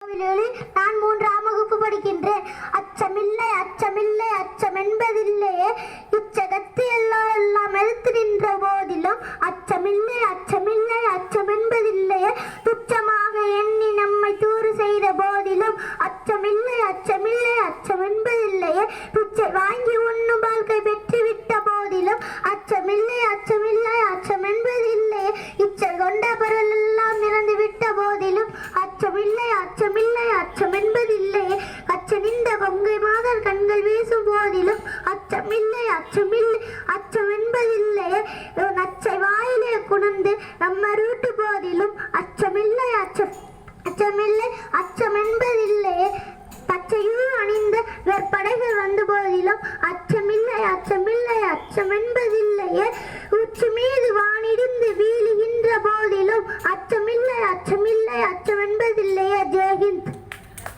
நான் 3ஆம் வகுப்பு படிக்கின்றேன். அச்சமில்லை அச்சமில்லை அச்சம் என்பதில்லையே, இச்சகத்து எல்லாம் எதிர்த்து நின்ற போதிலும் அச்சமில்லை அச்சமில்லை அச்சம் என்பதில்லையே, துச்சமாக எண்ணி நம்மை தூறு செய்த போதிலும் அச்சமில்லை அச்சமில்லை அச்சம் என்பதில்லையே, துச்சை வாங்கி உண்ணும் வாழ்க்கை பெற்றுவிட்ட போதிலும் அச்சமில்லை அச்சமில்லை அச்சம் என்பதில்லையே, இச்சை கொண்ட பொருள் எல்லாம் நிறந்து விட்ட போதிலும் அச்சமில்லை அச்சமில்லை அச்சம் என்பதில்லையே, அச்சனிந்த கொங்கை மாதர் கண்கள் வீசும் போதிலும் அச்சமில்லை அச்சமில்லை அச்சம் என்பதில்லையே, நச்சை வாயிலே குணர்ந்து நம்ம ரூட்டு போதிலும் அச்சமில்லை அச்சமில்லை அச்சம் என்பதில்லையே, பச்சையும் அணிந்த வேற்படைகள் வந்த போதிலும் அச்சமில்லை அச்சமில்லை அச்சம்